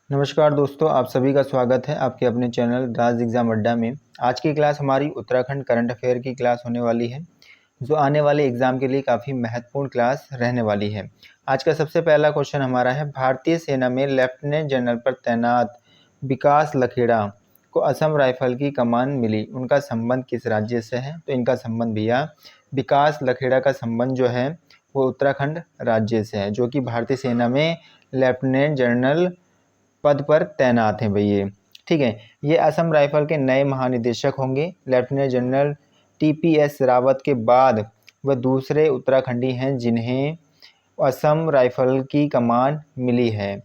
नमस्कार दोस्तों, आप सभी का स्वागत है आपके अपने चैनल राज एग्ज़ाम अड्डा में। आज की क्लास हमारी उत्तराखंड करंट अफेयर की क्लास होने वाली है, जो आने वाले एग्ज़ाम के लिए काफ़ी महत्वपूर्ण क्लास रहने वाली है। आज का सबसे पहला क्वेश्चन हमारा है, भारतीय सेना में लेफ्टिनेंट जनरल पर तैनात विकास लखेड़ा को असम राइफल की कमान मिली, उनका संबंध किस राज्य से है? तो इनका संबंध भैया विकास लखेड़ा का संबंध जो है वो उत्तराखंड राज्य से है, जो कि भारतीय सेना में लेफ्टिनेंट जनरल पद पर तैनात हैं भैया। ठीक है, ये असम राइफल के नए महानिदेशक होंगे। लेफ्टिनेंट जनरल टीपीएस रावत के बाद वह दूसरे उत्तराखंडी हैं जिन्हें असम राइफल की कमान मिली है।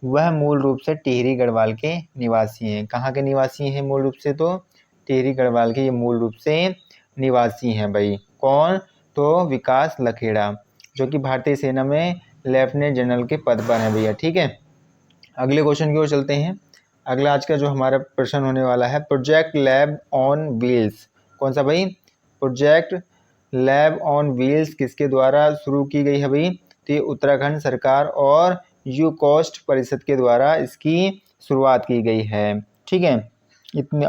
वह मूल रूप से टिहरी गढ़वाल के निवासी हैं। कहाँ के निवासी हैं मूल रूप से? तो टिहरी गढ़वाल के ये मूल रूप से निवासी हैं भाई। कौन? तो विकास लखेड़ा, जो कि भारतीय सेना में लेफ्टिनेंट जनरल के पद पर हैं भैया। ठीक है, अगले क्वेश्चन की ओर चलते हैं। अगला आज का जो हमारा प्रश्न होने वाला है, प्रोजेक्ट लैब ऑन व्हील्स। कौन सा भाई? प्रोजेक्ट लैब ऑन व्हील्स किसके द्वारा शुरू की गई है भाई? तो ये उत्तराखंड सरकार और यू कोस्ट परिषद के द्वारा इसकी शुरुआत की गई है। ठीक है, इतनी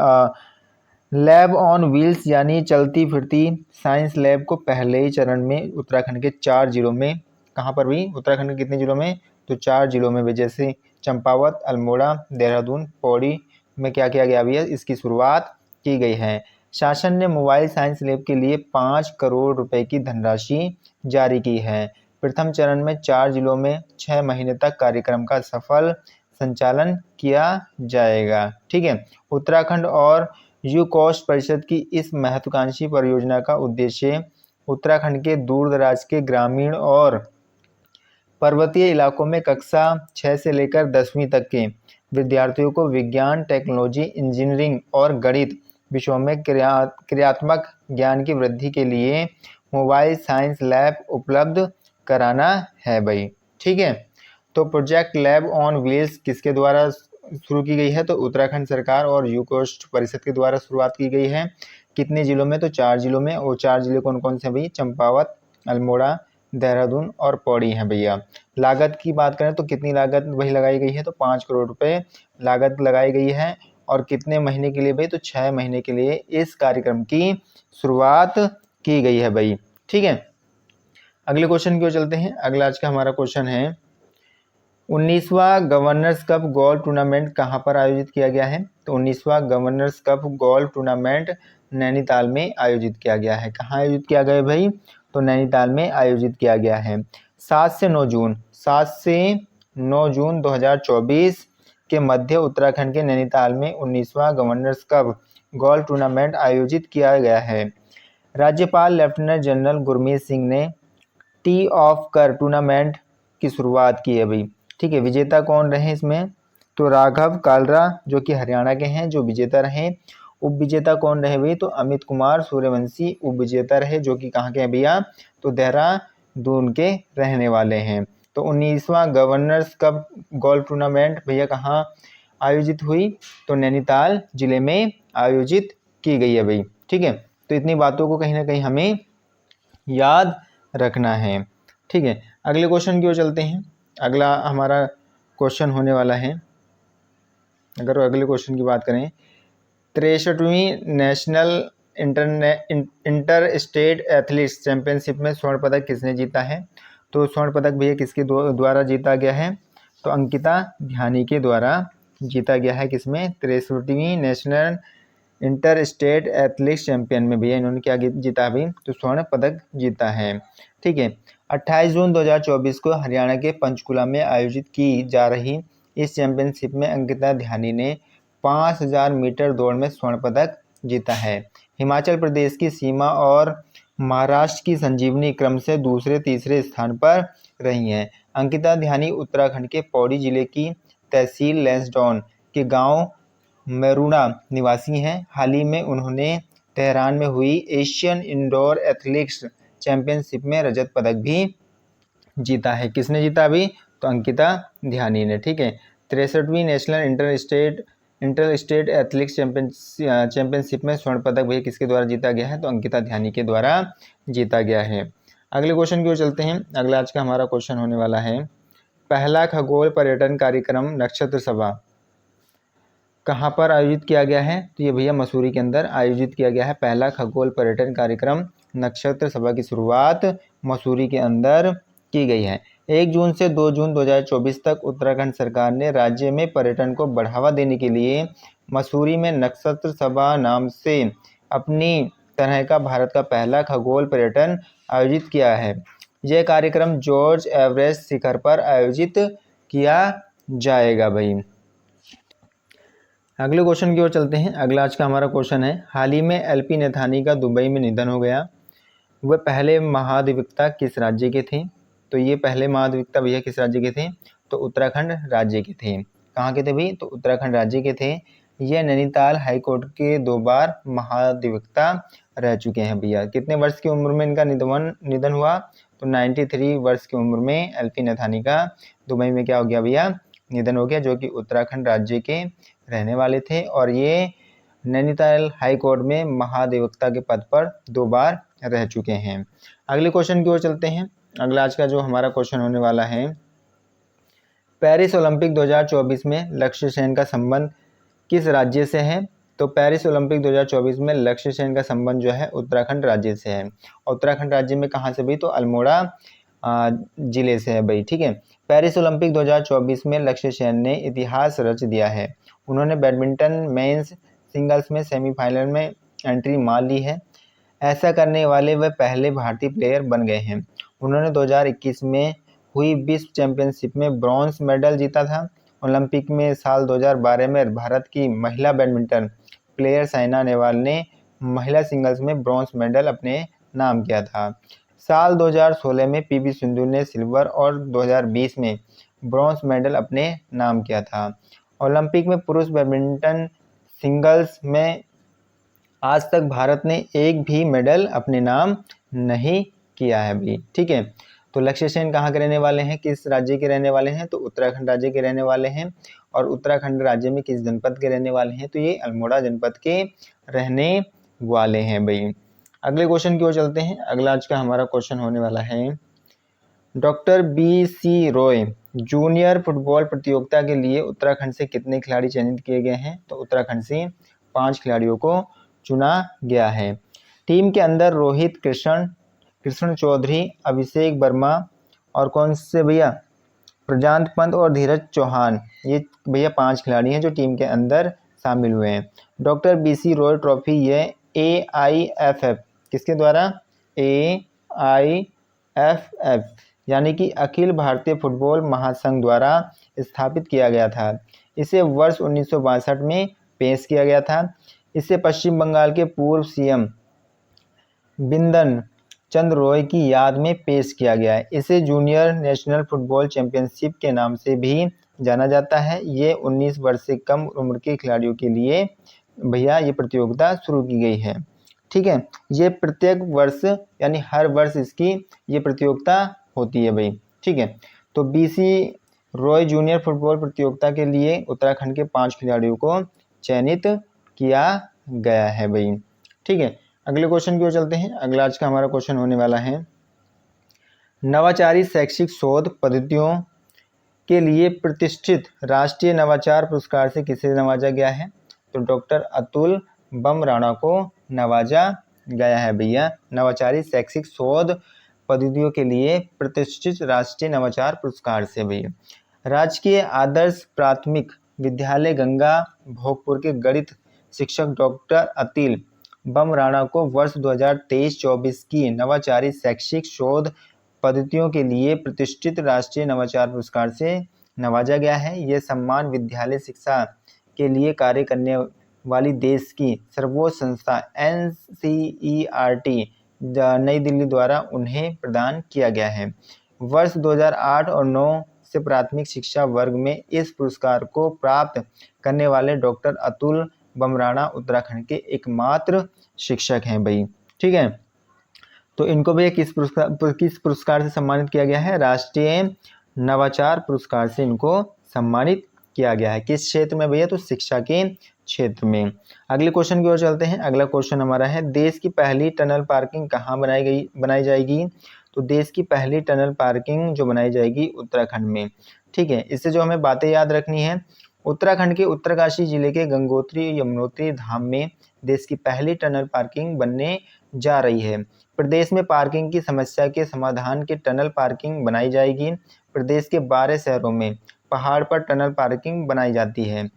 लैब ऑन व्हील्स यानी चलती फिरती साइंस लैब को पहले ही चरण में उत्तराखंड के 4 जिलों में, कहाँ पर भी? उत्तराखंड के कितने जिलों में? तो 4 जिलों में भी, जैसे चंपावत, अल्मोड़ा, देहरादून, पौड़ी में क्या किया गया भैया? इसकी शुरुआत की गई है। शासन ने मोबाइल साइंस लैब के लिए 5 करोड़ रुपए की धनराशि जारी की है। प्रथम चरण में 4 जिलों में 6 महीने तक कार्यक्रम का सफल संचालन किया जाएगा। ठीक है, उत्तराखंड और यू कोस्ट परिषद की इस महत्वाकांक्षी परियोजना का उद्देश्य उत्तराखंड के दूर दराज के ग्रामीण और पर्वतीय इलाकों में कक्षा 6 से लेकर 10वीं तक के विद्यार्थियों को विज्ञान, टेक्नोलॉजी, इंजीनियरिंग और गणित विषयों में क्रियात्मक ज्ञान की वृद्धि के लिए मोबाइल साइंस लैब उपलब्ध कराना है भाई। ठीक है, तो प्रोजेक्ट लैब ऑन व्हील्स किसके द्वारा शुरू की गई है? तो उत्तराखंड सरकार और यू कोस्ट परिषद के द्वारा शुरुआत की गई है। कितने जिलों में? तो 4 जिलों में। और 4 जिले कौन कौन से भाई? चंपावत, अल्मोड़ा, देहरादून और पौड़ी हैं भैया। लागत की बात करें तो कितनी लागत वही लगाई गई है? तो 5 करोड़ रुपए लागत लगाई गई है। और कितने महीने के लिए भाई? तो 6 महीने के लिए इस कार्यक्रम की शुरुआत की गई है भाई। ठीक है, अगले क्वेश्चन की ओर चलते हैं। अगला आज का हमारा क्वेश्चन है, 19वां गवर्नर्स कप गोल्फ टूर्नामेंट कहाँ पर आयोजित किया गया है? तो 19वां governors cup golf tournament Nainital में आयोजित किया गया है। कहाँ आयोजित किया गया है भाई? तो नैनीताल में आयोजित किया गया है। 7 से 9 जून 2024 के मध्य उत्तराखंड के नैनीताल में 19वां गवर्नर्स कप गोल्फ टूर्नामेंट आयोजित किया गया है। राज्यपाल लेफ्टिनेंट जनरल गुरमीत सिंह ने टी ऑफ कर टूर्नामेंट की शुरुआत की है भाई। ठीक है, विजेता कौन रहे इसमें? तो राघव कालरा, जो कि हरियाणा के हैं, जो विजेता रहे। उप विजेता कौन रहे भाई? तो अमित कुमार सूर्यवंशी उप विजेता रहे, जो कि कहाँ के हैं भैया? तो देहरादून के रहने वाले हैं। तो 19वां गवर्नर्स कप गोल्फ टूर्नामेंट भैया कहाँ आयोजित हुई? तो नैनीताल जिले में आयोजित की गई है भाई। ठीक है, तो इतनी बातों को कहीं ना कहीं हमें याद रखना है। ठीक है, अगले क्वेश्चन की ओर चलते हैं। अगला हमारा क्वेश्चन होने वाला है, अगर अगले क्वेश्चन की बात करें, 63वीं national inter state athletes championship में स्वर्ण पदक किसने जीता है? तो स्वर्ण पदक भैया किसके द्वारा जीता गया है? तो अंकिता ध्यानी के द्वारा जीता गया है। किसमें? 63वीं national inter state athletics champion में भैया इन्होंने क्या जीता अभी? तो स्वर्ण पदक जीता है। ठीक है, 28 जून 2024 को हरियाणा के पंचकुला में आयोजित की जा रही इस चैंपियनशिप में अंकिता ध्यानी ने 5000 मीटर दौड़ में स्वर्ण पदक जीता है। हिमाचल प्रदेश की सीमा और महाराष्ट्र की संजीवनी क्रम से दूसरे तीसरे स्थान पर रही हैं। अंकिता ध्यानी उत्तराखंड के पौड़ी जिले की तहसील लैंसडौन के गांव मेरुणा निवासी हैं। हाल ही में उन्होंने तेहरान में हुई एशियन इंडोर एथलेटिक्स चैंपियनशिप में रजत पदक भी जीता है। किसने जीता अभी? तो अंकिता ध्यानी ने। ठीक है, 63वीं national inter state athletics championship में स्वर्ण पदक भैया किसके द्वारा जीता गया है? तो अंकिता ध्यानी के द्वारा जीता गया है। अगले क्वेश्चन की ओर चलते हैं। अगला आज का हमारा क्वेश्चन होने वाला है, पहला खगोल पर्यटन कार्यक्रम नक्षत्र सभा कहाँ पर आयोजित किया गया है? तो ये भैया मसूरी के अंदर आयोजित किया गया है। पहला खगोल पर्यटन कार्यक्रम नक्षत्र सभा की शुरुआत मसूरी के अंदर की गई है। 1 जून से 2 जून 2024 तक उत्तराखंड सरकार ने राज्य में पर्यटन को बढ़ावा देने के लिए मसूरी में नक्षत्र सभा नाम से अपनी तरह का भारत का पहला खगोल पर्यटन आयोजित किया है। यह कार्यक्रम जॉर्ज एवरेस्ट शिखर पर आयोजित किया जाएगा भाई। अगले क्वेश्चन की ओर चलते हैं। अगला आज का हमारा क्वेश्चन है, हाल ही में एलपी नथानी का दुबई में निधन हो गया। वह पहले महाधिवक्ता किस राज्य के थे? तो ये पहले महाधिवक्ता भैया किस राज्य के थे? तो उत्तराखंड राज्य के थे। कहाँ के थे भाई? तो उत्तराखंड राज्य के थे। यह नैनीताल हाईकोर्ट के 2 बार महाधिवक्ता रह चुके हैं भैया। कितने वर्ष की उम्र में इनका निधन हुआ? तो 93 वर्ष की उम्र में एलपी नथानी का दुबई में क्या हो गया भैया? निधन हो गया, जो कि उत्तराखंड राज्य के रहने वाले थे और ये नैनीताल हाई कोर्ट में महाधिवक्ता के पद पर 2 बार रह चुके हैं। अगले क्वेश्चन की ओर चलते हैं। अगला आज का जो हमारा क्वेश्चन होने वाला है, पेरिस ओलंपिक 2024 में लक्ष्य सेन का संबंध किस राज्य से है? तो पेरिस ओलंपिक 2024 में लक्ष्य सेन का संबंध जो है उत्तराखंड राज्य से है। और उत्तराखंड राज्य में कहाँ से भाई? तो अल्मोड़ा जिले से है भाई। ठीक है। पेरिस ओलंपिक 2024 में लक्ष्य सेन ने इतिहास रच दिया है। उन्होंने बैडमिंटन मेंस सिंगल्स में सेमीफाइनल में एंट्री मार ली है। ऐसा करने वाले वह पहले भारतीय प्लेयर बन गए हैं। उन्होंने 2021 में हुई विश्व चैंपियनशिप में ब्रॉन्ज मेडल जीता था। ओलंपिक में साल 2012 में भारत की महिला बैडमिंटन प्लेयर साइना नेहवाल ने महिला सिंगल्स में ब्रॉन्ज मेडल अपने नाम किया था। साल 2016 में पीवी सिंधु ने सिल्वर और 2020 में ब्रॉन्ज मेडल अपने नाम किया था। ओलंपिक में पुरुष बैडमिंटन सिंगल्स में आज तक भारत ने एक भी मेडल अपने नाम नहीं किया है भी। ठीक है। तो लक्ष्य सेन कहाँ के रहने वाले हैं? किस राज्य के रहने वाले हैं? तो उत्तराखंड राज्य के रहने वाले हैं। और उत्तराखंड राज्य में किस जनपद के रहने वाले हैं? तो ये अल्मोड़ा जनपद के रहने वाले हैं भाई। अगले क्वेश्चन की ओर चलते हैं। अगला आज का हमारा क्वेश्चन होने वाला है, doctor BC Roy junior football प्रतियोगिता के लिए उत्तराखंड से कितने खिलाड़ी चयनित किए गए हैं? तो उत्तराखंड से 5 खिलाड़ियों को चुना गया है। टीम के अंदर रोहित कृष्ण चौधरी, अभिषेक वर्मा और कौन से भैया? प्रजांत पंत और धीरज चौहान। ये भैया 5 खिलाड़ी हैं जो टीम के अंदर शामिल हुए हैं। डॉक्टर BC रॉय ट्रॉफी ये AIFF किसके द्वारा? AIFF यानी कि अखिल भारतीय फुटबॉल महासंघ द्वारा स्थापित किया गया था। इसे वर्ष 1962 में पेश किया गया था। इसे पश्चिम बंगाल के पूर्व CM बिंदन चंद्र रॉय की याद में पेश किया गया है। इसे जूनियर नेशनल फुटबॉल चैंपियनशिप के नाम से भी जाना जाता है। ये 19 वर्ष से कम उम्र के खिलाड़ियों के लिए भैया ये प्रतियोगिता शुरू की गई है। ठीक है। ये प्रत्येक वर्ष यानी हर वर्ष इसकी ये प्रतियोगिता होती है भाई। ठीक है। तो BC रॉय जूनियर फुटबॉल प्रतियोगिता के लिए उत्तराखंड के 5 खिलाड़ियों को चयनित किया गया है भाई। ठीक है। अगले क्वेश्चन की ओर चलते हैं। अगला आज का हमारा क्वेश्चन होने वाला है, नवाचारी शैक्षिक शोध पद्धतियों के लिए प्रतिष्ठित राष्ट्रीय नवाचार पुरस्कार से किसे नवाजा गया है? तो डॉक्टर अतुल बम राणा को नवाजा गया है भैया। नवाचारी शैक्षिक शोध पद्धतियों के लिए प्रतिष्ठित राष्ट्रीय नवाचार पुरस्कार से भैया। राजकीय आदर्श प्राथमिक विद्यालय गंगा भोगपुर के गणित शिक्षक डॉक्टर अतुल बम राणा को वर्ष 2023-24 की नवाचारी शैक्षिक शोध पद्धतियों के लिए प्रतिष्ठित राष्ट्रीय नवाचार पुरस्कार से नवाजा गया है। यह सम्मान विद्यालय शिक्षा के लिए कार्य करने वाली देश की सर्वोच्च संस्था NCERT नई दिल्ली द्वारा उन्हें प्रदान किया गया है। वर्ष 2008 और 9 से प्राथमिक शिक्षा वर्ग में इस पुरस्कार को प्राप्त करने वाले डॉक्टर अतुल बम राणा उत्तराखंड के एकमात्र शिक्षक हैं भाई। ठीक है। तो इनको भैया किस पुरस्कार से सम्मानित किया गया है? राष्ट्रीय नवाचार पुरस्कार से इनको सम्मानित किया गया है। किस क्षेत्र में भैया? तो शिक्षा के क्षेत्र में। अगले क्वेश्चन की ओर चलते हैं। अगला क्वेश्चन हमारा है, देश की पहली टनल पार्किंग कहाँ बनाई जाएगी? तो देश की पहली टनल पार्किंग जो बनाई जाएगी उत्तराखंड में। ठीक है, इससे जो हमें बातें याद रखनी है, उत्तराखंड के उत्तरकाशी जिले के गंगोत्री यमुनोत्री धाम में देश की पहली टनल पार्किंग बनने जा रही है। प्रदेश में पार्किंग की समस्या के समाधान के टनल पार्किंग बनाई जाएगी। प्रदेश के 12 शहरों में पहाड़ पर टनल पार्किंग बनाई जाती है।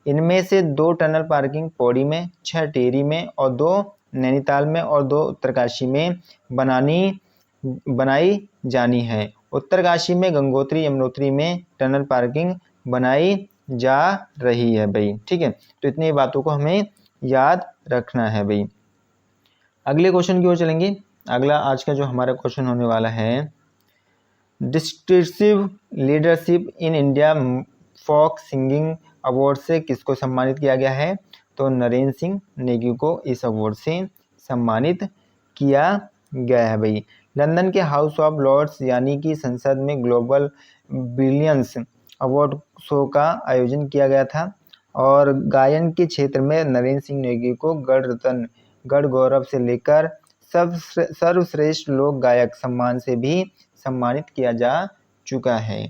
इनमें से 2 टनल पार्किंग पौड़ी में, 6 टिहरी में और 2 नैनीताल में और 2 उत्तरकाशी में बनाई जानी है। उत्तरकाशी में गंगोत्री यमुनोत्री में टनल पार्किंग बनाई जा रही है भाई। ठीक है, तो इतनी बातों को हमें याद रखना है भाई। अगले क्वेश्चन की ओर चलेंगे। अगला आज का जो हमारा क्वेश्चन होने वाला है, descriptive leadership in India folk singing award से किसको सम्मानित किया गया है? तो नरेंद्र सिंह नेगी को इस अवार्ड से सम्मानित किया गया है भाई। लंदन के हाउस ऑफ लॉर्ड्स यानी कि संसद में ग्लोबल ब्रिलियंस अवार्ड शो का आयोजन किया गया था और गायन के क्षेत्र में नरेंद्र सिंह नेगी को गढ़ रत्न, गढ़ गौरव से लेकर सर्वश्रेष्ठ लोक गायक सम्मान से भी सम्मानित किया जा चुका है।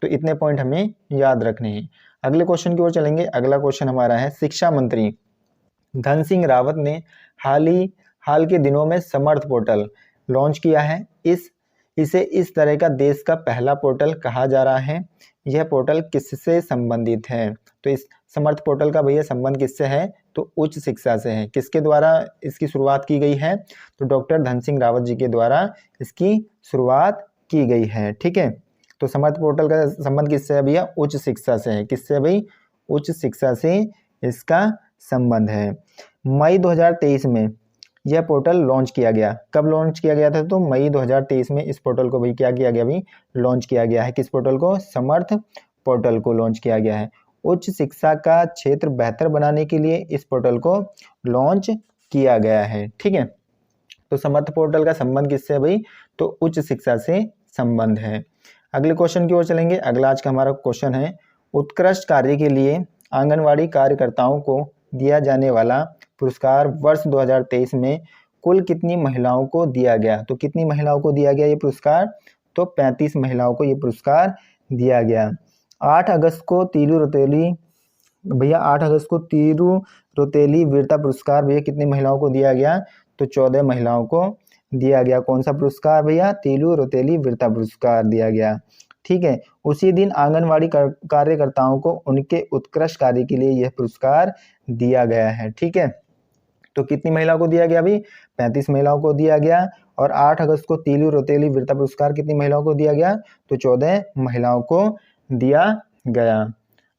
तो इतने पॉइंट हमें याद रखने हैं। अगले क्वेश्चन की ओर चलेंगे। अगला क्वेश्चन हमारा है, शिक्षा मंत्री धन सिंह रावत ने हाल के दिनों में समर्थ पोर्टल लॉन्च किया है। इसे इस तरह का देश का पहला पोर्टल कहा जा रहा है। यह पोर्टल किससे संबंधित है? तो इस समर्थ पोर्टल का भैया संबंध किससे है? तो उच्च शिक्षा से है। किसके द्वारा इसकी शुरुआत की गई है? तो डॉक्टर धन सिंह रावत जी के द्वारा इसकी शुरुआत की गई है। ठीक है, तो समर्थ पोर्टल का संबंध किससे है भैया? उच्च शिक्षा से है। किससे भाई? उच्च शिक्षा से इसका संबंध है। मई 2023 में यह पोर्टल लॉन्च किया गया। कब लॉन्च किया गया था? तो मई 2023 में इस पोर्टल को भाई क्या किया गया? भाई लॉन्च किया गया है। किस पोर्टल को? समर्थ पोर्टल को लॉन्च किया गया है। उच्च शिक्षा का क्षेत्र बेहतर बनाने के लिए इस पोर्टल को लॉन्च किया गया है। ठीक है, तो समर्थ पोर्टल का संबंध किससे है भाई? तो उच्च शिक्षा से संबंध है। अगले क्वेश्चन की ओर चलेंगे। अगला आज का हमारा क्वेश्चन है, उत्कृष्ट कार्य के लिए आंगनवाड़ी कार्यकर्ताओं को दिया जाने वाला पुरस्कार वर्ष 2023 में कुल कितनी महिलाओं को दिया गया? तो कितनी महिलाओं को दिया गया ये पुरस्कार? तो 35 महिलाओं को ये पुरस्कार दिया गया। 8 अगस्त को तीरू रोतेली वीरता पुरस्कार भैया कितनी महिलाओं को दिया गया? तो 14 महिलाओं को दिया गया। कौन सा पुरस्कार भैया? तीरू रोतेली वीरता पुरस्कार दिया गया। ठीक है, उसी दिन आंगनवाड़ी कार्यकर्ताओं को उनके उत्कृष्ट कार्य के लिए यह पुरस्कार दिया गया है। ठीक है, तो कितनी महिलाओं को दिया गया भाई? 35 महिलाओं को दिया गया। और 8 अगस्त को तीलू रोतेली वीरता पुरस्कार कितनी महिलाओं को दिया गया? तो 14 महिलाओं को दिया गया।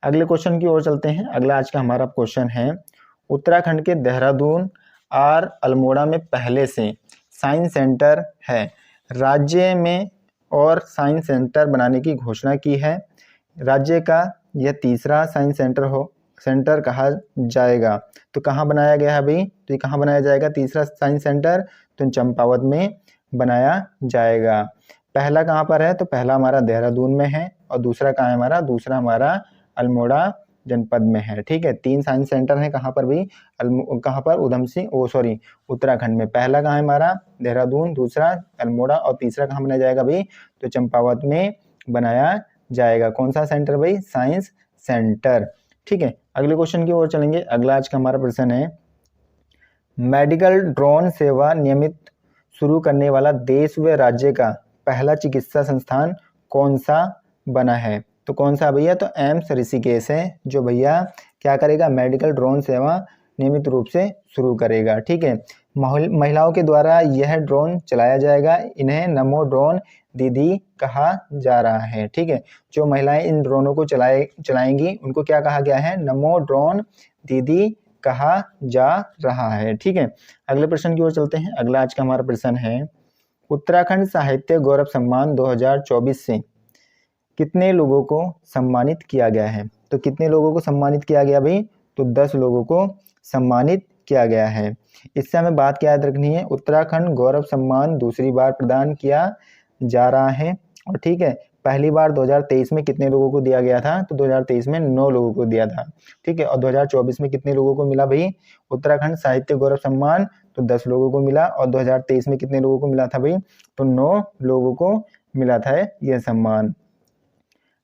अगले क्वेश्चन की ओर चलते हैं। अगला आज का हमारा क्वेश्चन है, उत्तराखंड के देहरादून और अल्मोड़ा में पहले से साइंस सेंटर है। राज्य में और साइंस सेंटर बनाने की घोषणा की है। राज्य का यह तीसरा साइंस सेंटर कहा जाएगा। तो कहाँ बनाया गया है भाई? तो ये कहाँ बनाया जाएगा तीसरा साइंस सेंटर? तो चंपावत में बनाया जाएगा। पहला कहाँ पर है? तो पहला हमारा देहरादून में है और दूसरा कहाँ है हमारा? दूसरा हमारा अल्मोड़ा जनपद में है। ठीक है, 3 साइंस सेंटर हैं। कहाँ पर भाई? कहाँ पर? उत्तराखंड में। पहला कहाँ है हमारा? देहरादून, दूसरा अल्मोड़ा और तीसरा कहाँ बनाया जाएगा भाई? तो चंपावत में बनाया जाएगा। कौन सा सेंटर भाई? Science centre. ठीक है, अगले क्वेश्चन की ओर चलेंगे। अगला आज का हमारा प्रश्न है, मेडिकल ड्रोन सेवा नियमित शुरू करने वाला देश व राज्य का पहला चिकित्सा संस्थान कौन सा बना है? तो कौन सा भैया? तो एम्स ऋषिकेश है जो भैया क्या करेगा? मेडिकल ड्रोन सेवा नियमित रूप से शुरू करेगा। ठीक है, महिलाओं के द्वारा यह ड्रोन चलाया जाएगा। इन्हें नमो ड्रोन दीदी कहा जा रहा है। ठीक है, जो महिलाएं इन ड्रोनों को चलाएंगी उनको क्या कहा गया है? नमो ड्रोन दीदी कहा जा रहा है। ठीक है, अगले प्रश्न की ओर चलते हैं। अगला आज का हमारा प्रश्न है, उत्तराखंड साहित्य गौरव सम्मान 2024 से कितने लोगों को सम्मानित किया गया है? तो कितने लोगों को सम्मानित किया गया भाई? तो 10 लोगों को सम्मानित किया गया है। इससे हमें बात क्या याद रखनी है? उत्तराखंड गौरव सम्मान दूसरी बार प्रदान किया जा रहा है। और ठीक है, पहली बार 2023 में कितने लोगों को दिया गया था? तो 2023 में 9 लोगों को दिया था। ठीक है, और 2024 में कितने लोगों को मिला भाई उत्तराखंड साहित्य गौरव सम्मान? तो 10 लोगों को मिला, और 2023 में कितने लोगों को मिला था भाई, तो 9 लोगों को मिला था यह सम्मान।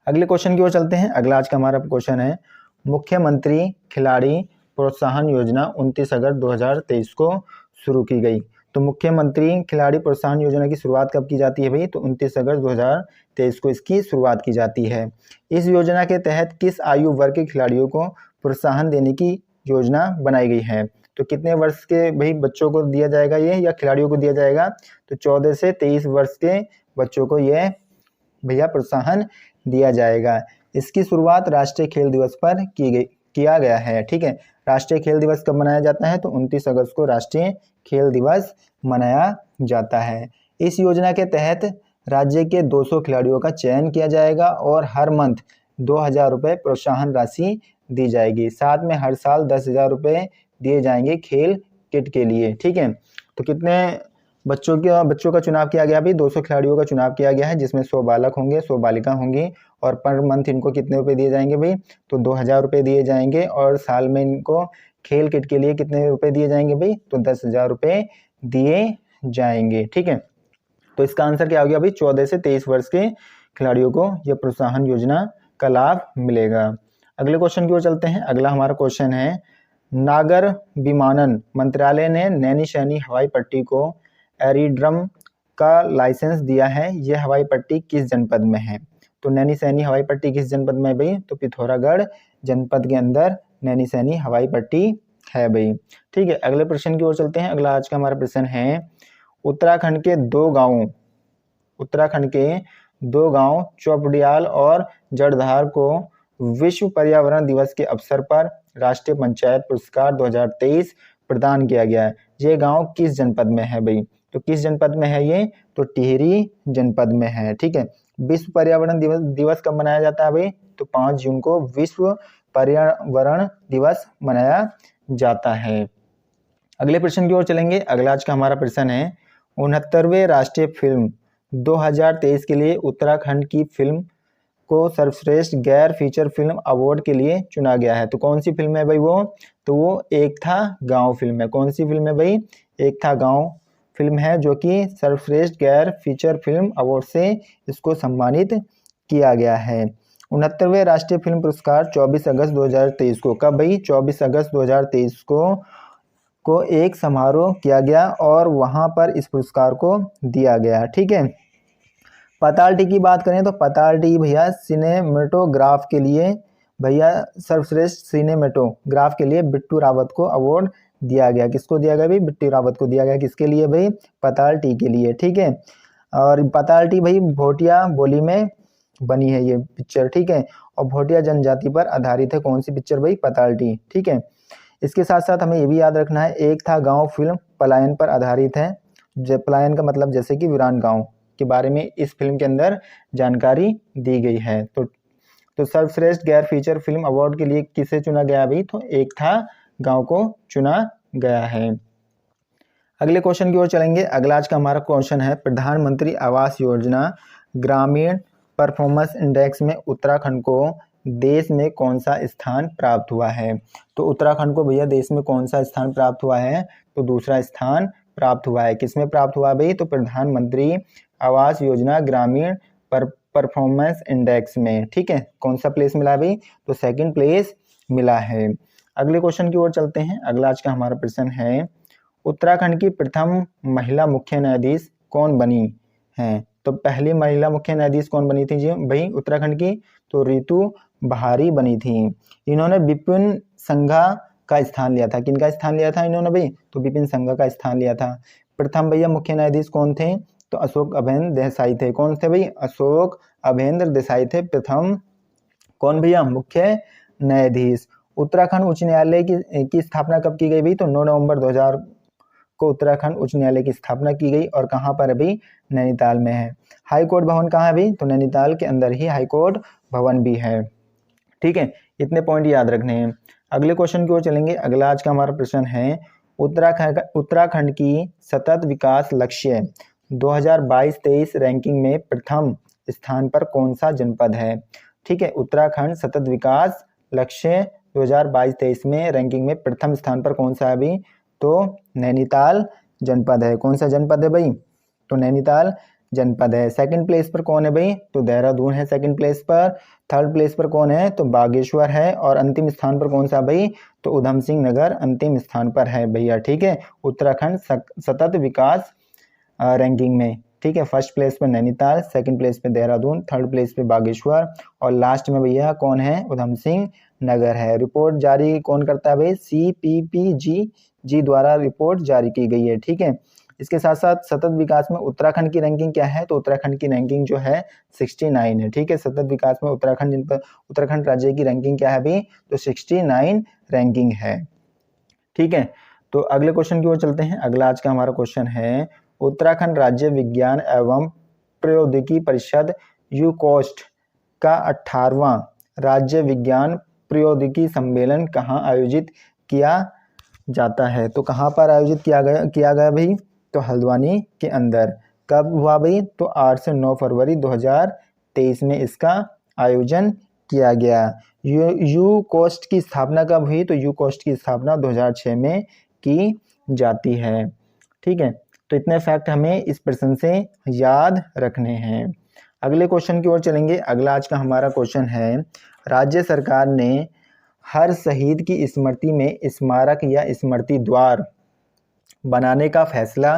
अगले क्वेश्चन की ओर चलते हैं। अगला आज का हमारा क्वेश्चन है, मुख्यमंत्री खिलाड़ी प्रोत्साहन योजना 29 अगस्त 2023 को शुरू की गई। तो मुख्यमंत्री खिलाड़ी प्रोत्साहन योजना की शुरुआत कब की जाती है भाई, तो 29 अगस्त 2023 को इसकी शुरुआत की जाती है। इस योजना के तहत किस आयु वर्ग के खिलाड़ियों को प्रोत्साहन देने की योजना बनाई गई है। तो कितने वर्ष के भाई बच्चों को दिया जाएगा ये, या खिलाड़ियों को दिया जाएगा, तो 14 से 23 वर्ष के बच्चों को यह भैया प्रोत्साहन दिया जाएगा। इसकी शुरुआत राष्ट्रीय खेल दिवस पर किया गया है। ठीक है, राष्ट्रीय खेल दिवस कब मनाया जाता है, तो 29 अगस्त को राष्ट्रीय खेल दिवस मनाया जाता है। इस योजना के तहत राज्य के 200 खिलाड़ियों का चयन किया जाएगा और हर मंथ 2000 रुपये प्रोत्साहन राशि दी जाएगी। साथ में हर साल 10,000 रुपये दिए जाएंगे खेल किट के लिए। ठीक है, तो कितने बच्चों का चुनाव किया गया भाई, 200 खिलाड़ियों का चुनाव किया गया है, जिसमें 100 बालक होंगे, 100 बालिका होंगी, और पर मंथ इनको कितने रुपए दिए जाएंगे भाई, तो 2000 रुपये दिए जाएंगे, और साल में इनको खेल किट के लिए कितने रुपए दिए जाएंगे भाई, तो 10,000 रुपये दिए जाएंगे। ठीक है, तो इसका आंसर क्या हो गया भाई, 14 से 23 वर्ष के खिलाड़ियों को यह प्रोत्साहन योजना का लाभ मिलेगा। अगले क्वेश्चन की ओर चलते हैं। अगला हमारा क्वेश्चन है, नागर विमानन मंत्रालय ने नैनी हवाई पट्टी को एरिड्रम का लाइसेंस दिया है। यह हवाई पट्टी किस जनपद में है। तो नैनी हवाई पट्टी किस जनपद में है भाई, तो पिथौरागढ़ जनपद के अंदर नैनी हवाई पट्टी है भाई। ठीक है, अगले प्रश्न की ओर चलते हैं। अगला आज का हमारा प्रश्न है, उत्तराखंड के दो गांव चौपड़ियाल और जड़धार को विश्व पर्यावरण दिवस के अवसर पर राष्ट्रीय पंचायत पुरस्कार 2023 प्रदान किया गया है। ये गांव किस जनपद में है भाई, तो किस जनपद में है ये, तो टिहरी जनपद में है। ठीक है, विश्व पर्यावरण दिवस कब मनाया जाता है भाई, तो 5 जून को विश्व पर्यावरण दिवस मनाया जाता है। अगले प्रश्न की ओर चलेंगे। अगला आज का हमारा प्रश्न है, 69वें राष्ट्रीय फिल्म 2023 के लिए उत्तराखंड की फिल्म को सर्वश्रेष्ठ गैर फीचर फिल्म अवार्ड के लिए चुना गया है। तो कौन सी फिल्म है भाई वो, तो वो एक था गांव फिल्म है। कौन सी फिल्म है भाई, एक था गांव फिल्म है, जो कि सर्वश्रेष्ठ गैर फीचर फिल्म अवार्ड से इसको सम्मानित किया गया है। 69वें राष्ट्रीय फिल्म पुरस्कार 24 अगस्त 2023 को, कब भाई, 24 अगस्त 2023 को एक समारोह किया गया और वहां पर इस पुरस्कार को दिया गया। ठीक है, पातालटी की बात करें तो पातालटी भैया सिनेमेटोग्राफ के लिए भैया सर्वश्रेष्ठ सिनेमेटोग्राफ के लिए बिट्टू रावत को अवार्ड दिया गया। किसको दिया गया भाई, बिट्टू रावत को दिया गया। किसके लिए भाई, पातालटी के लिए। ठीक है, और पातालटी भाई भोटिया बोली में बनी है ये पिक्चर। ठीक है, और भोटिया जनजाति पर आधारित है। कौन सी पिक्चर भाई, पातालटी। ठीक है, इसके साथ साथ हमें ये भी याद रखना है, एक था गांव फिल्म पलायन पर आधारित है। पलायन का मतलब जैसे कि वीरान गांव के बारे में इस फिल्म के अंदर जानकारी दी गई है। तो सर्वश्रेष्ठ गैर फीचर फिल्म अवार्ड के लिए किसे चुना गया भाई, तो एक था गांव को चुना गया है। अगले क्वेश्चन की ओर चलेंगे। अगला आज का हमारा क्वेश्चन है, प्रधानमंत्री आवास योजना ग्रामीण परफॉर्मेंस इंडेक्स में उत्तराखंड को देश में कौन सा स्थान प्राप्त हुआ है। तो उत्तराखंड को भैया देश में कौन सा स्थान प्राप्त हुआ है, तो दूसरा स्थान प्राप्त हुआ है। किसमें प्राप्त हुआ भाई, तो प्रधानमंत्री आवास योजना ग्रामीण परफॉर्मेंस इंडेक्स में। ठीक है, कौन सा प्लेस मिला भाई, तो सेकंड प्लेस मिला है। अगले क्वेश्चन की ओर चलते हैं। अगला आज का हमारा प्रश्न है, उत्तराखंड की प्रथम महिला मुख्य न्यायाधीश कौन बनी है। तो पहली महिला मुख्य न्यायाधीश कौन बनी थी जी भाई उत्तराखंड की, तो रितु बहारी बनी थी। इन्होंने विपिन संघा का स्थान लिया था। किनका स्थान लिया था इन्होंने भाई, तो विपिन संघा का स्थान लिया था। प्रथम भैया मुख्य न्यायाधीश कौन थे, तो अशोक अभेंद्र देसाई थे। कौन थे भाई, अशोक अभेंद्र देसाई थे प्रथम कौन भैया मुख्य न्यायाधीश। उत्तराखंड उच्च न्यायालय की स्थापना कब की गई भाई, तो 9 नवंबर 2000 को उत्तराखंड उच्च न्यायालय की स्थापना की गई, और कहाँ पर अभी, नैनीताल में है। हाई कोर्ट भवन कहाँ है भाई, तो नैनीताल के अंदर ही हाई कोर्ट भवन भी है। ठीक है, इतने पॉइंट याद रखने हैं। अगले क्वेश्चन की ओर चलेंगे। अगला आज का हमारा प्रश्न है, उत्तराखंड की सतत विकास लक्ष्य 2022-23 रैंकिंग में प्रथम स्थान पर कौन सा जनपद है। ठीक है, उत्तराखंड सतत विकास लक्ष्य 2022-23 में रैंकिंग में प्रथम स्थान पर कौन सा है अभी, तो नैनीताल जनपद है। कौन सा जनपद है भाई? तो नैनीताल जनपद है। सेकंड प्लेस पर कौन है भाई? तो देहरादून है सेकंड प्लेस पर। थर्ड प्लेस पर कौन है? तो बागेश्वर है। और अंतिम स्थान पर कौन सा भाई? तो उधम सिंह नगर अंतिम स्थान पर है भैया, ठीक है, उत्तराखंड सतत विकास रैंकिंग में, ठीक है। फर्स्ट प्लेस पर नैनीताल, सेकंड प्लेस पे देहरादून, थर्ड प्लेस पे बागेश्वर और लास्ट में भैया कौन है? उधम सिंह नगर है। रिपोर्ट जारी कौन करता है भाई? CPPG द्वारा रिपोर्ट जारी की गई है, ठीक है। इसके साथ साथ सतत विकास में उत्तराखंड की रैंकिंग क्या है? तो उत्तराखंड की रैंकिंग जो है 69 है, ठीक है। सतत विकास में उत्तराखंड राज्य की रैंकिंग क्या है भाई? तो 69 रैंकिंग है, ठीक है। तो अगले क्वेश्चन की ओर चलते हैं। अगला आज का हमारा क्वेश्चन है, उत्तराखंड राज्य विज्ञान एवं प्रौद्योगिकी परिषद यूकोस्ट का 18वां राज्य विज्ञान प्रौद्योगिकी सम्मेलन कहाँ आयोजित किया जाता है? तो कहाँ पर आयोजित किया गया भाई? तो हल्द्वानी के अंदर। कब हुआ भाई? तो 8 से 9 फरवरी 2023 में इसका आयोजन किया गया। यू कोस्ट की स्थापना कब हुई? तो यू कोस्ट की स्थापना 2006 में की जाती है, ठीक है। तो इतने फैक्ट हमें इस प्रश्न से याद रखने हैं। अगले क्वेश्चन की ओर चलेंगे। अगला आज का हमारा क्वेश्चन है, राज्य सरकार ने हर शहीद की स्मृति में स्मारक या स्मृति द्वार बनाने का फैसला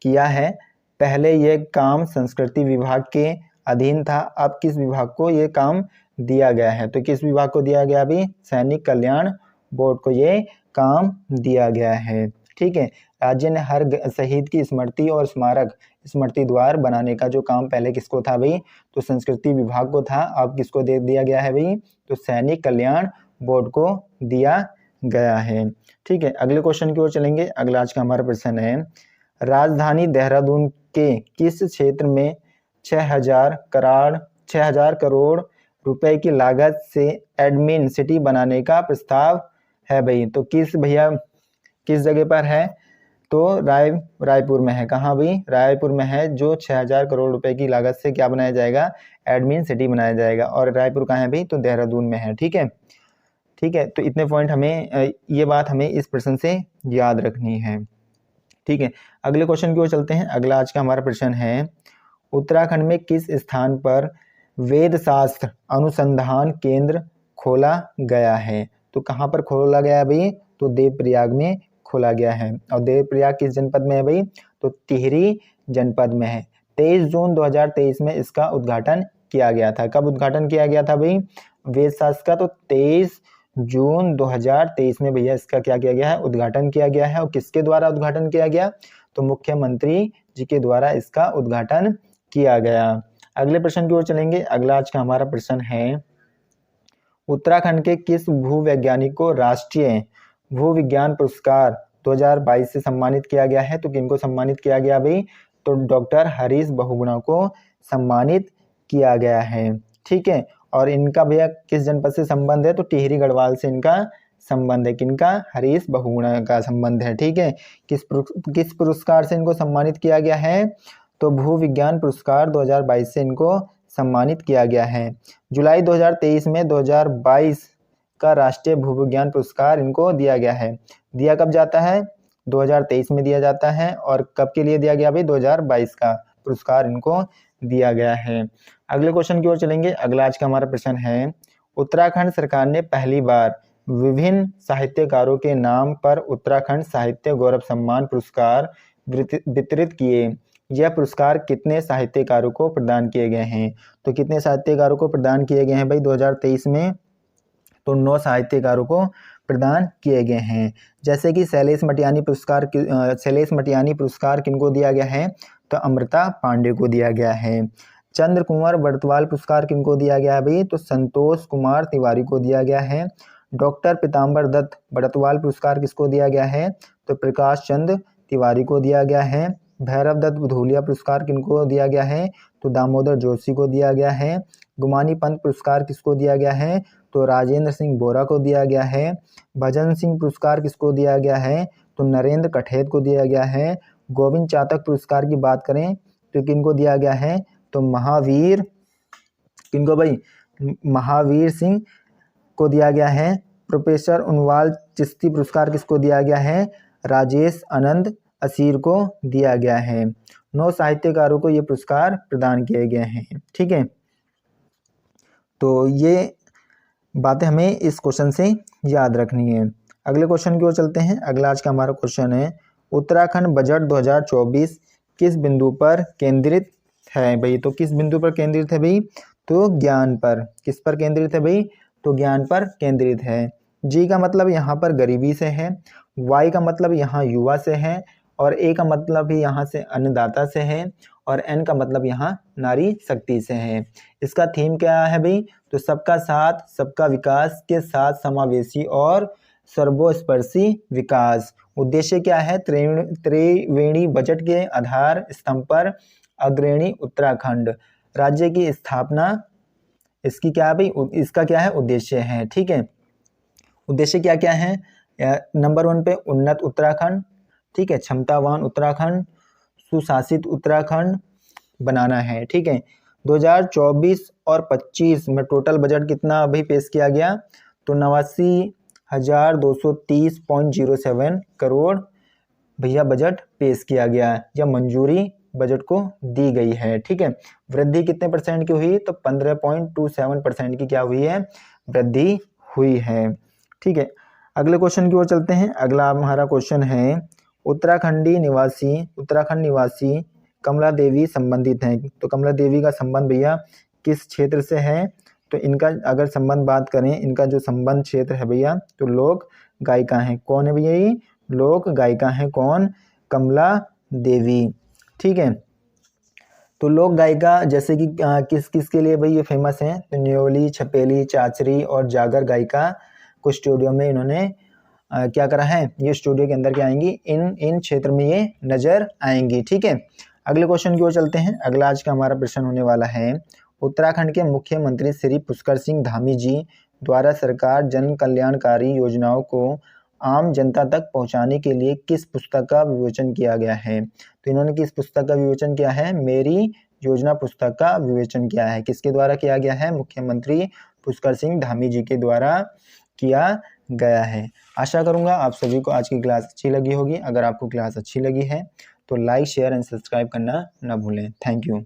किया है। पहले ये काम संस्कृति विभाग के अधीन था, अब किस विभाग को ये काम दिया गया है? तो किस विभाग को दिया गया अभी? सैनिक कल्याण बोर्ड को ये काम दिया गया है, ठीक है। राज्य ने हर शहीद की स्मृति और स्मारक स्मृति द्वार बनाने का जो काम पहले किसको था भाई? तो संस्कृति विभाग को था, अब किसको दे दिया गया है भाई? तो सैनिक कल्याण बोर्ड को दिया गया है, ठीक है। अगले क्वेश्चन की ओर चलेंगे। अगला आज का हमारा प्रश्न है, राजधानी देहरादून के किस क्षेत्र में 6000 करोड़ रुपए की लागत से एडमिन सिटी बनाने का प्रस्ताव है भाई? तो किस जगह पर है? तो रायपुर में है। कहाँ भाई? रायपुर में है, जो 6000 करोड़ रुपए की लागत से क्या बनाया जाएगा? एडमिन सिटी बनाया जाएगा। और रायपुर कहाँ है भाई? तो देहरादून में है, ठीक है, ठीक है। तो इतने पॉइंट हमें, ये बात हमें इस प्रश्न से याद रखनी है, ठीक है। अगले क्वेश्चन की ओर चलते हैं। अगला आज का हमारा प्रश्न है, उत्तराखंड में किस स्थान पर वेद शास्त्र अनुसंधान केंद्र खोला गया है? तो कहाँ पर खोला गया है भाई? तो देवप्रयाग में खोला गया है। और देवप्रयाग किस जनपद में है भाई? तो टिहरी जनपद में है। 23 जून 2023 में इसका उद्घाटन किया गया था। कब उद्घाटन किया गया था भाई वेद शास्त्र का? तो 23 जून 2023 में भैया इसका क्या किया गया है? उद्घाटन किया गया है। और किसके द्वारा उद्घाटन किया गया? तो मुख्यमंत्री जी के द्वारा इसका उद्घाटन किया गया। अगले प्रश्न की ओर चलेंगे। अगला आज का हमारा प्रश्न है, उत्तराखंड के किस भूवैज्ञानिक को राष्ट्रीय भूविज्ञान पुरस्कार 2022 से सम्मानित किया गया है? तो किनको सम्मानित किया गया भाई? तो डॉक्टर हरीश बहुगुणा को सम्मानित किया गया है, ठीक है। और इनका भैया किस जनपद से संबंध है? तो टिहरी गढ़वाल से इनका संबंध है। किनका? हरीश बहुगुणा का संबंध है, ठीक है। किस पुरस्कार से इनको सम्मानित किया गया है? तो भूविज्ञान पुरस्कार 2022 से इनको सम्मानित किया गया है। जुलाई 2023 में 2022 का राष्ट्रीय भूविज्ञान पुरस्कार इनको दिया गया है। दिया कब जाता है? 2023 में दिया जाता है। और कब के लिए दिया गया भाई? 2022 का पुरस्कार इनको दिया गया है। अगले क्वेश्चन की ओर चलेंगे। अगला आज का हमारा प्रश्न है, उत्तराखंड सरकार ने पहली बार विभिन्न साहित्यकारों के नाम पर उत्तराखंड साहित्य गौरव सम्मान पुरस्कार वितरित किए। यह पुरस्कार कितने साहित्यकारों को प्रदान किए गए हैं? तो कितने साहित्यकारों को प्रदान किए गए हैं भाई 2023 में? तो 9 साहित्यकारों को प्रदान किए गए हैं। जैसे कि शैलेश मटियानी पुरस्कार किनको दिया गया है? तो अमृता पांडे को दिया गया है। चंद्र कुंवर बड़तवाल पुरस्कार किनको दिया गया है भाई? तो संतोष कुमार तिवारी को दिया गया है। डॉक्टर पीताम्बर दत्त बड़तवाल पुरस्कार किसको दिया गया है? तो प्रकाश चंद्र तिवारी को दिया गया है। भैरव दत्त बुधोलिया पुरस्कार किनको दिया गया है? तो दामोदर जोशी को दिया गया है। गुमानी पंत पुरस्कार किसको दिया गया है? तो राजेंद्र सिंह बोरा को दिया गया है। भजन सिंह पुरस्कार किसको दिया गया है? तो नरेंद्र कठेत को दिया गया है। गोविंद चातक पुरस्कार की बात करें तो किनको दिया गया है? तो महावीर किनको भाई? महावीर सिंह को दिया गया है। प्रोफेसर उनवाल चिश्ती पुरस्कार किसको दिया गया है? राजेश आनंद असीर को दिया गया है। 9 साहित्यकारों को ये पुरस्कार प्रदान किए गए हैं। ठीक है, तो ये बातें हमें इस क्वेश्चन से याद रखनी है। अगले क्वेश्चन की ओर चलते हैं। अगला आज का हमारा क्वेश्चन है, उत्तराखंड बजट 2024 किस बिंदु पर केंद्रित है भाई? तो किस बिंदु पर केंद्रित है भाई? तो ज्ञान पर। किस पर केंद्रित है भाई? तो ज्ञान पर केंद्रित है। जी का मतलब यहाँ पर गरीबी से है, वाई का मतलब यहाँ युवा से है, और ए का मतलब भी यहाँ से अन्नदाता से है, और एन का मतलब यहाँ नारी शक्ति से है। इसका थीम क्या है भाई? तो सबका साथ सबका विकास के साथ समावेशी और सर्वस्पर्शी विकास। उद्देश्य क्या है? त्रिवेणी बजट के आधार स्तंभ पर अग्रणी उत्तराखंड राज्य की स्थापना, इसकी क्या है भाई? इसका क्या है? उद्देश्य है। ठीक है, उद्देश्य क्या क्या है? नंबर 1 पे उन्नत उत्तराखंड, ठीक है, क्षमतावान उत्तराखंड, सुशासित उत्तराखंड बनाना है। ठीक है, 2024 और 25 में टोटल बजट कितना अभी पेश किया गया? तो 89,230.07 करोड़ भैया बजट पेश किया गया या मंजूरी बजट को दी गई है। ठीक है, वृद्धि कितने परसेंट की हुई? तो 15.27% की क्या हुई है? वृद्धि हुई है। ठीक है, अगले क्वेश्चन की ओर चलते हैं। अगला हमारा क्वेश्चन है, उत्तराखंड निवासी कमला देवी संबंधित हैं। तो कमला देवी का संबंध भैया किस क्षेत्र से है? तो इनका अगर संबंध बात करें, इनका जो संबंध क्षेत्र है भैया, तो लोक गायिका हैं। कौन है भैया? ये लोक गायिका हैं। कौन? कमला देवी। ठीक है, तो लोक गायिका जैसे कि किस किस के लिए भाई ये फेमस हैं? तो न्योली, छपेली, चाचरी और जागर गायिका कुछ स्टूडियो में इन्होंने क्या करा है? ये स्टूडियो के अंदर क्या आएंगी? इन क्षेत्र में ये नजर आएंगी। ठीक है, अगले क्वेश्चन की ओर चलते हैं। अगला आज का हमारा प्रश्न होने वाला है, उत्तराखंड के मुख्यमंत्री श्री पुष्कर सिंह धामी जी द्वारा सरकार जन कल्याणकारी योजनाओं को आम जनता तक पहुंचाने के लिए किस पुस्तक का विवेचन किया गया है? तो इन्होंने किस पुस्तक का विवेचन किया है? मेरी योजना पुस्तक का विवेचन किया है। किसके द्वारा किया गया है? मुख्यमंत्री पुष्कर सिंह धामी जी के द्वारा किया गया है। आशा करूंगा आप सभी को आज की क्लास अच्छी लगी होगी। अगर आपको क्लास अच्छी लगी है तो लाइक, शेयर एंड सब्सक्राइब करना ना भूलें। Thank you.